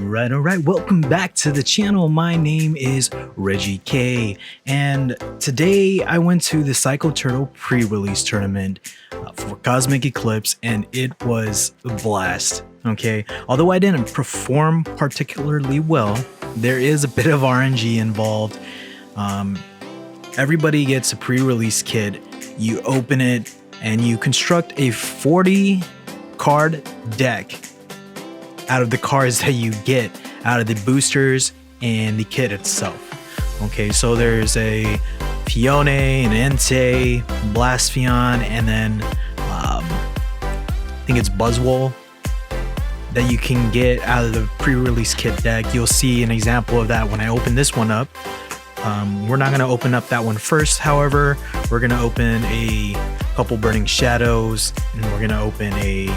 Alright, welcome back to the channel. My name is Reggie Kay, and today I went to the Psycho Turtle pre-release tournament for Cosmic Eclipse, and it was a blast. Okay, although I didn't perform particularly well, there is a bit of RNG involved. Everybody gets a pre-release kit, you open it, and you construct a 40 card deck out of the cards that you get out of the boosters and the kit itself. Okay, so there's a Fione, an Entei, Blaspheon, and then I think it's Buzzwole that you can get out of the pre-release kit deck. You'll see an example of that when I open this one up. We're not going to open up that one first, however, we're going to open a couple Burning Shadows, and we're going to open a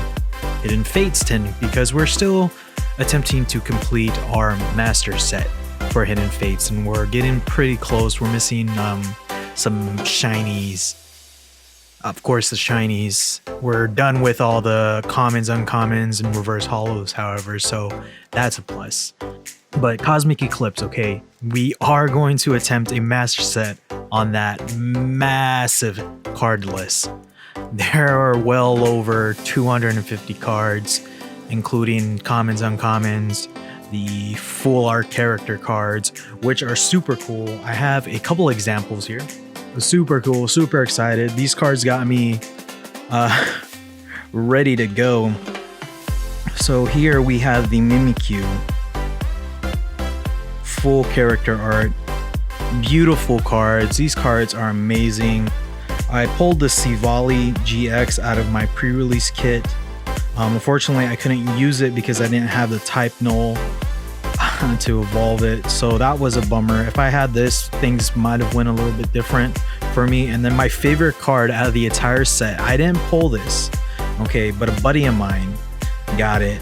Hidden Fates tin because we're still attempting to complete our master set for Hidden Fates, and we're getting pretty close. We're missing some shinies. Of course, the shinies. We're done with all the commons, uncommons, and reverse holos, however, so that's a plus. But Cosmic Eclipse, okay, we are going to attempt a master set on that massive card list. There are well over 250 cards, including commons, uncommons, the full art character cards, which are super cool. I have a couple examples here. Super cool, super excited. These cards got me ready to go. So here we have the Mimikyu, full character art, beautiful cards. These cards are amazing. I pulled the Sivali GX out of my pre-release kit. Unfortunately, I couldn't use it because I didn't have the type null to evolve it, so that was a bummer. If I had this, things might have went a little bit different for me. And then my favorite card out of the entire set, I didn't pull this, okay, but a buddy of mine got it,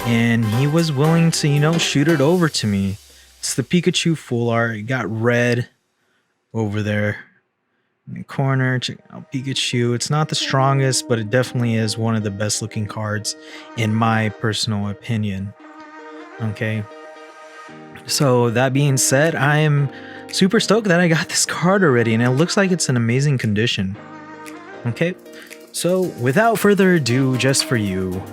and he was willing to, you know, shoot it over to me. It's the Pikachu full art. It got red over there in the corner. Check out Pikachu. It's not the strongest, but it definitely is one of the best looking cards in my personal opinion. Okay, so that being said, I am super stoked that I got this card already, and it looks like it's in amazing condition. Okay, so without further ado, just for you,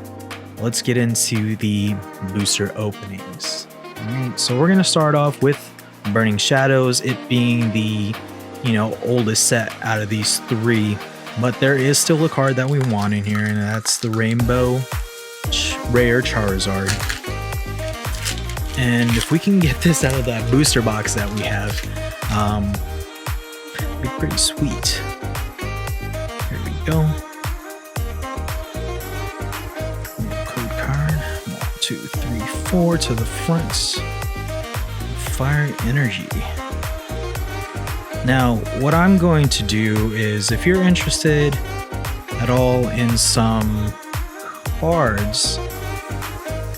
let's get into the booster openings. Alright, so we're gonna start off with Burning Shadows, it being the, you know, oldest set out of these three, but there is still a card that we want in here, and that's the Rainbow Rare Charizard. And if we can get this out of that booster box that we have, it'd be pretty sweet. Here we go. Code card 1, 2, 3, 4 to the front. Fire Energy. Now, what I'm going to do is, if you're interested at all in some cards,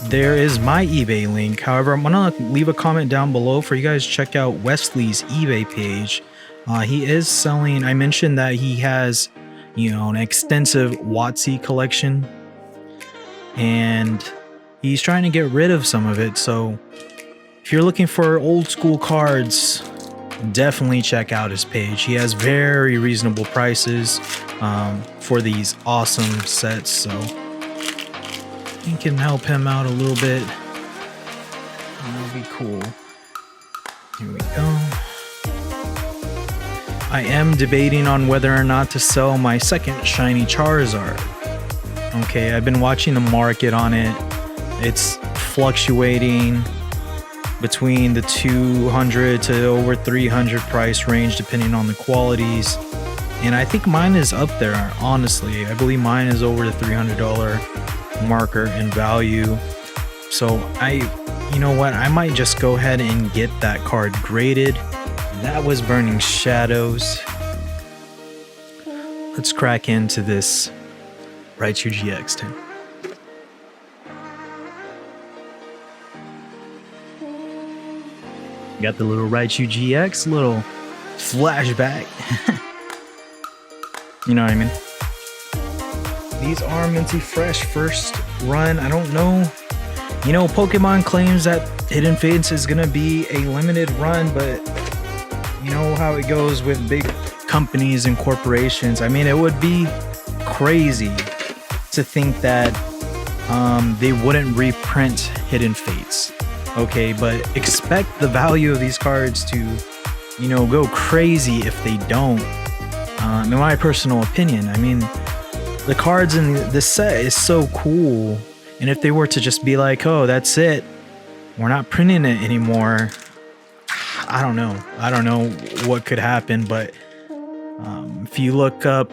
there is my eBay link. However, I'm gonna leave a comment down below for you guys to check out Wesley's eBay page. He is selling, I mentioned that he has, you know, an extensive WotC collection, and he's trying to get rid of some of it. So if you're looking for old school cards, definitely check out his page. He has very reasonable prices for these awesome sets, so you can help him out a little bit. That'll be cool. Here we go. I am debating on whether or not to sell my second shiny Charizard. Okay, I've been watching the market on it. It's fluctuating between the 200 to over 300 price range depending on the qualities, and I think mine is up there, honestly. I believe mine is over the $300 marker in value. So you know what, I might just go ahead and get that card graded. That was Burning Shadows. Let's crack into this Raichu GX 10. Got the little Raichu GX, little flashback. You know what I mean? These are minty fresh first run. I don't know You know, Pokemon claims that Hidden Fates is gonna be a limited run, but you know how it goes with big companies and corporations. I mean, it would be crazy to think that they wouldn't reprint Hidden Fates. Okay, but expect the value of these cards to, you know, go crazy if they don't. In my personal opinion, I mean, the cards in this set is so cool, and if they were to just be like, oh, that's it, we're not printing it anymore, I don't know what could happen. But if you look up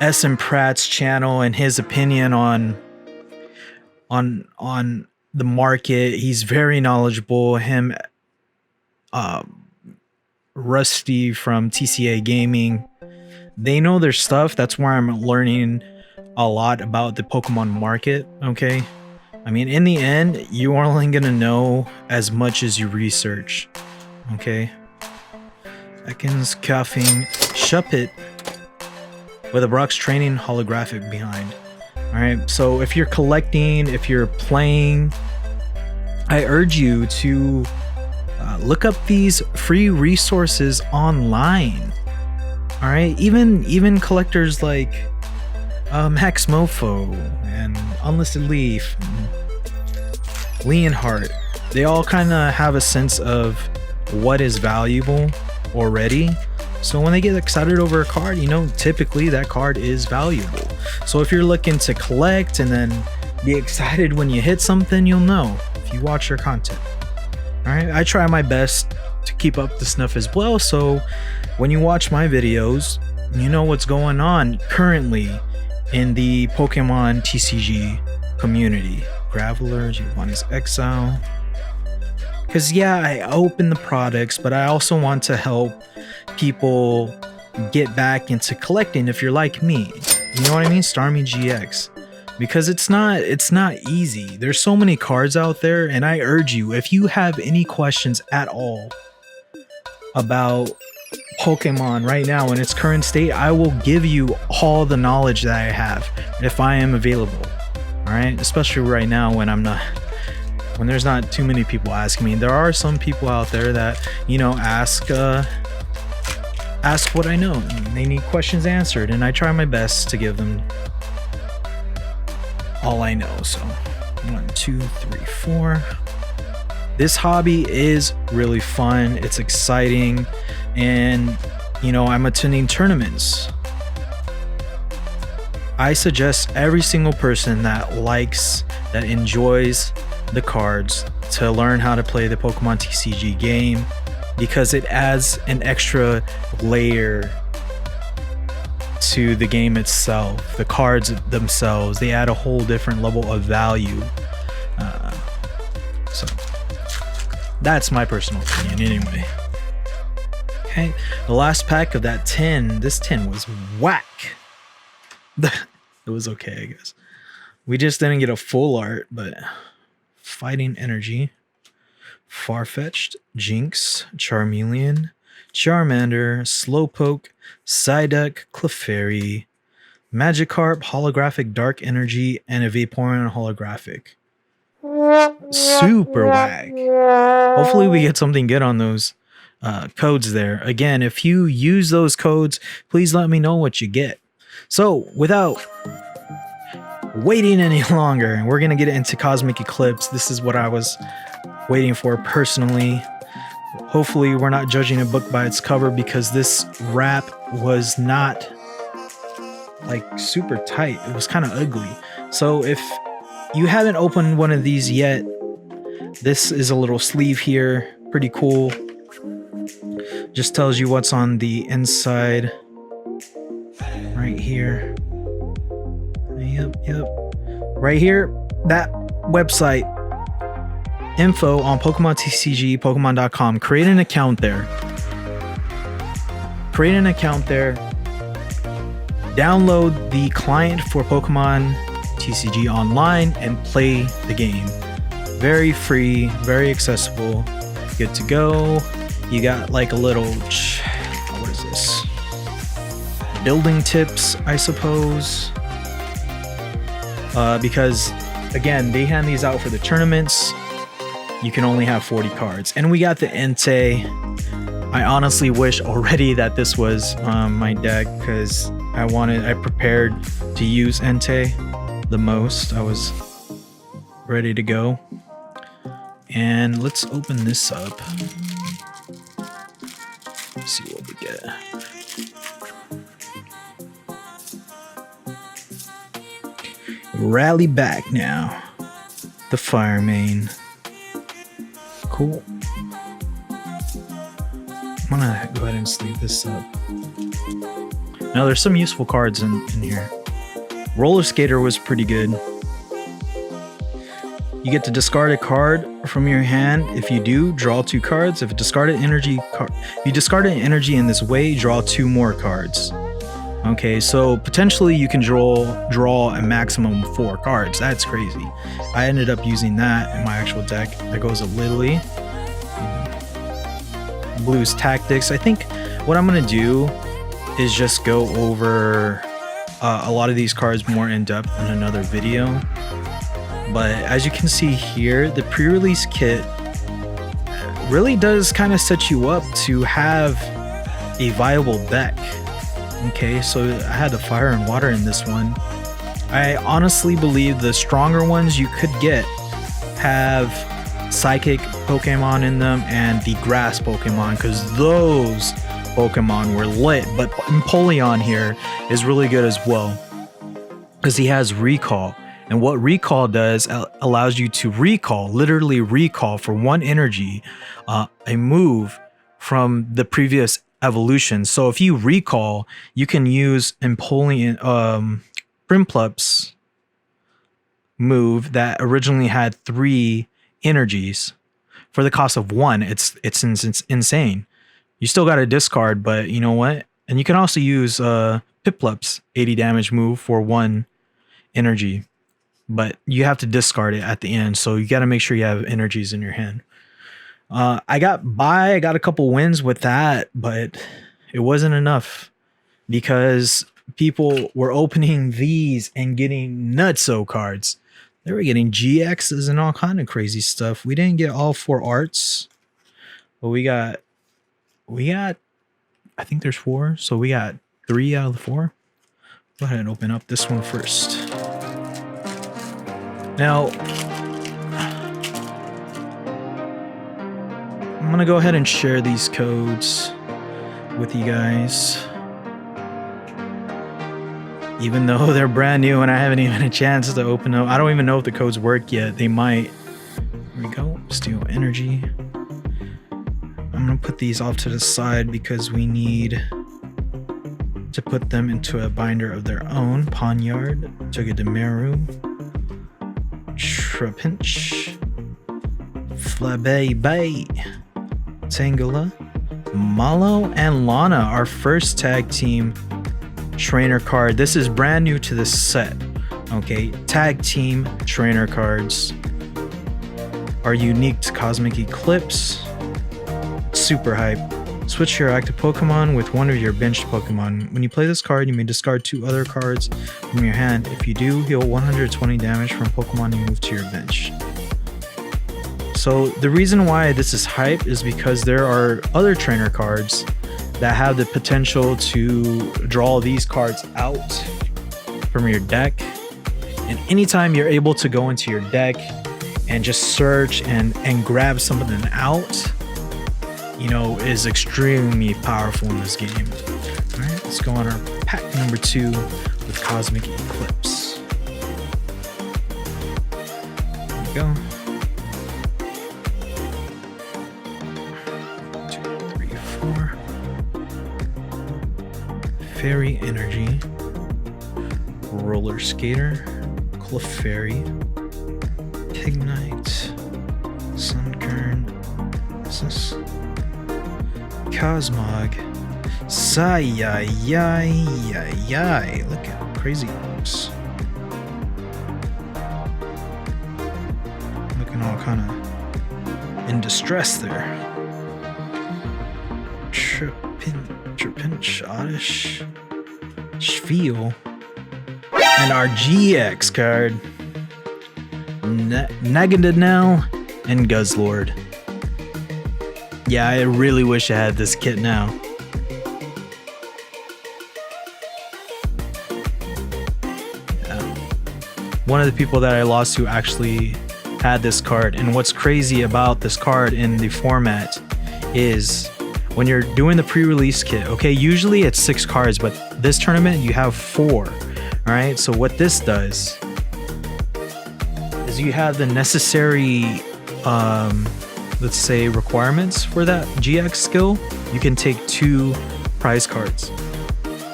S. Pratt's channel and his opinion on the market, he's very knowledgeable. Him, Rusty from TCA Gaming, they know their stuff. That's where I'm learning a lot about the Pokemon market. Okay, I mean, in the end, you are only gonna know as much as you research. Okay, Ekans Coughing Shuppet with a Brock's Training holographic behind. All right, so if you're collecting, if you're playing, I urge you to look up these free resources online. All right, even collectors like Max Mofo and Unlisted Leaf, and Leonhardt, they all kind of have a sense of what is valuable already. So when they get excited over a card, you know, typically that card is valuable. So if you're looking to collect and then be excited when you hit something, you'll know if you watch your content. All right, I try my best to keep up the snuff as well. So when you watch my videos, you know what's going on currently in the Pokemon TCG community. Gravelers, you want his Exile. Because yeah, I open the products, but I also want to help people get back into collecting if you're like me. You know what I mean? Starmie GX. Because it's not easy. There's so many cards out there, and I urge you, if you have any questions at all about Pokemon right now in its current state, I will give you all the knowledge that I have if I am available. All right, especially right now when there's not too many people asking me. There are some people out there that, you know, ask what I know. They need questions answered, and I try my best to give them all I know. So 1, 2, 3, 4. This hobby is really fun. It's exciting, and you know, I'm attending tournaments. I suggest every single person that enjoys the cards to learn how to play the Pokemon TCG game, because it adds an extra layer to the game itself. The cards themselves, they add a whole different level of value. So that's my personal opinion anyway. Okay, the last pack of that 10, this 10 was whack. It was okay, I guess. We just didn't get a full art, but Fighting Energy, Farfetch'd, Jinx, Charmeleon, Charmander, Slowpoke, Psyduck, Clefairy, Magikarp, holographic Dark Energy, and a Vaporeon holographic. Super whack. Hopefully we get something good on those codes there. Again, if you use those codes, please let me know what you get. So without waiting any longer, we're gonna get into Cosmic Eclipse. This is what I was waiting for personally. Hopefully we're not judging a book by its cover, because this wrap was not like super tight. It was kind of ugly. So if you haven't opened one of these yet, this is a little sleeve here, pretty cool. Just tells you what's on the inside right here. Yep. Right here, that website info on Pokemon TCG, Pokemon.com. Create an account there. Download the client for Pokemon TCG Online and play the game. Very free, very accessible. Good to go. You got like a little, what is this? Building tips, I suppose. Because again, they hand these out for the tournaments. You can only have 40 cards. And we got the Entei. I honestly wish already that this was my deck, because I prepared to use Entei the most. I was ready to go. And let's open this up. Let's see what we get. Rally back now. The Fire Main. Cool. I'm gonna go ahead and sleeve this up. Now there's some useful cards in here. Roller Skater was pretty good. You get to discard a card from your hand. If you do, draw 2 cards. If you discard an energy in this way, draw 2 more cards. Okay, so potentially you can draw a maximum of 4 cards. That's crazy. I ended up using that in my actual deck. There goes a Lily. Blues Tactics. I think what I'm gonna do is just go over a lot of these cards more in depth in another video. But as you can see here, the pre-release kit really does kind of set you up to have a viable deck. Okay, so I had the Fire and Water in this one. I honestly believe the stronger ones you could get have Psychic Pokemon in them and the Grass Pokemon, because those Pokemon were lit. But Empoleon here is really good as well, because he has Recall. And what Recall does allows you to literally recall for 1 energy, a move from the previous evolution. So if you recall, you can use Empoleon, Primplups move that originally had 3 energies for the cost of 1. It's insane. You still got to discard, but you know what? And you can also use Piplups 80 damage move for 1 energy, but you have to discard it at the end. So you got to make sure you have energies in your hand. I got a couple wins with that, but it wasn't enough, because people were opening these and getting nutso cards. They were getting GXs and all kind of crazy stuff. We didn't get all 4 arts, but we got, I think there's 4. So we got 3 out of the 4. Go ahead and open up this one first. Now, I'm going to go ahead and share these codes with you guys. Even though they're brand new and I haven't even had a chance to open them. I don't even know if the codes work yet. They might. Here we go. Steel Energy. I'm going to put these off to the side because we need to put them into a binder of their own. Ponyard, Togedemaru, Trapinch, Flabébé, Tangela, Malo, and Lana, our first tag team trainer card. This is brand new to this set. Okay, tag team trainer cards are unique to Cosmic Eclipse. Super hype. Switch your active Pokemon with one of your benched Pokemon. When you play this card, you may discard 2 other cards from your hand. If you do, heal 120 damage from Pokemon you move to your bench. So the reason why this is hype is because there are other trainer cards that have the potential to draw these cards out from your deck. And anytime you're able to go into your deck and just search and grab something out, you know, is extremely powerful in this game. All right, let's go on our pack number 2 with Cosmic Eclipse. There we go. 2, 3, 4. Fairy Energy, Roller Skater, Clefairy, Pignite, Sunkern, Cosmog, Sai-yi-yi-yi-yi. Look at crazy ones. Looking all kind of in distress there. Trapinch, Oddish, Spiel, and our GX card. Nagandanel and Guzzlord. Yeah, I really wish I had this kit now. One of the people that I lost to actually had this card, and what's crazy about this card in the format is when you're doing the pre-release kit, okay, usually it's 6 cards, but this tournament you have 4. All right, so what this does is you have the necessary let's say requirements for that GX skill. You can take 2 prize cards.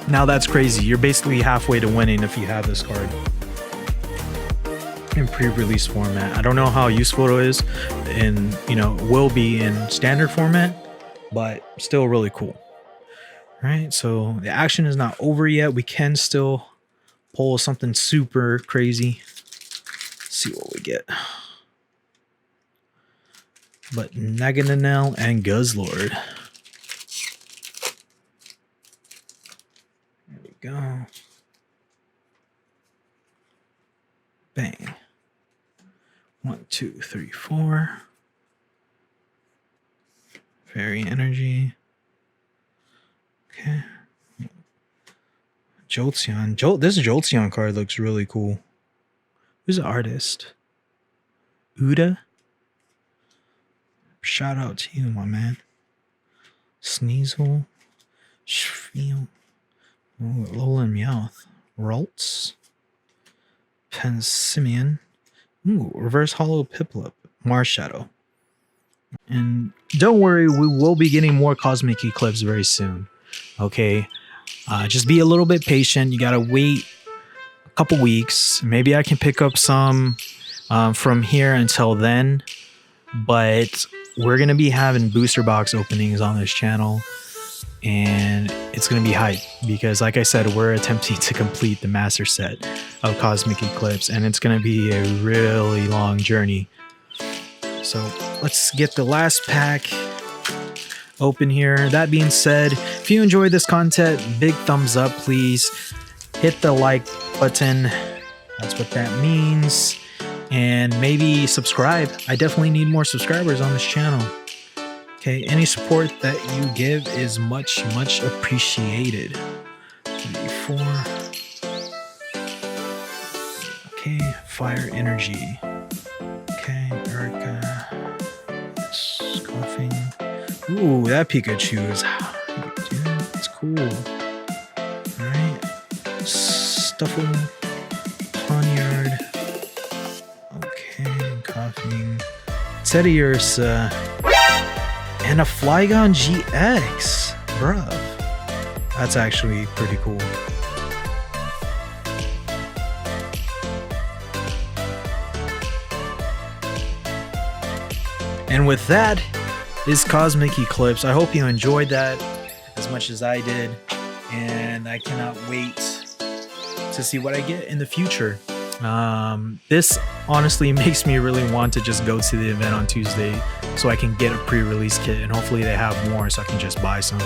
Now that's crazy. You're basically halfway to winning if you have this card in pre-release format. I don't know how useful it is in, will be in standard format, but still really cool. All right, so the action is not over yet. We can still pull something super crazy. Let's see what we get. But Nagananel and Guzzlord. There we go. Bang. 1, 2, 3, 4. Fairy energy. Okay. Jolteon. This Jolteon card looks really cool. Who's the artist? Uda? Shout out to you, my man. Sneasel. Schfeel. Alolan Meowth. Ralts. Pensimian. Ooh, Reverse Hollow Piplup. Marshadow. And don't worry, we will be getting more Cosmic Eclipse very soon. Okay? Just be a little bit patient. You gotta wait a couple weeks. Maybe I can pick up some from here until then. But we're going to be having booster box openings on this channel. And it's going to be hype. Because like I said, we're attempting to complete the master set of Cosmic Eclipse. And it's going to be a really long journey. So let's get the last pack open here. That being said, if you enjoyed this content, big thumbs up, please. Hit the like button. That's what that means. And maybe subscribe. I definitely need more subscribers on this channel. Okay, any support that you give is much appreciated. 3, 4. Okay, Fire Energy. Okay, Erica. Coughing. Ooh, that Pikachu is hype, dude. It's cool. Alright. Stuffle. Poniard. Okay, Coughing. Teddiursa. And a Flygon GX. Bruh. That's actually pretty cool. And with that is Cosmic Eclipse. I hope you enjoyed that as much as I did. And I cannot wait to see what I get in the future. This honestly makes me really want to just go to the event on Tuesday so I can get a pre-release kit, and hopefully they have more so I can just buy some.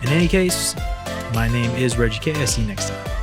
In any case, my name is Reggie Kay. I'll see you next time.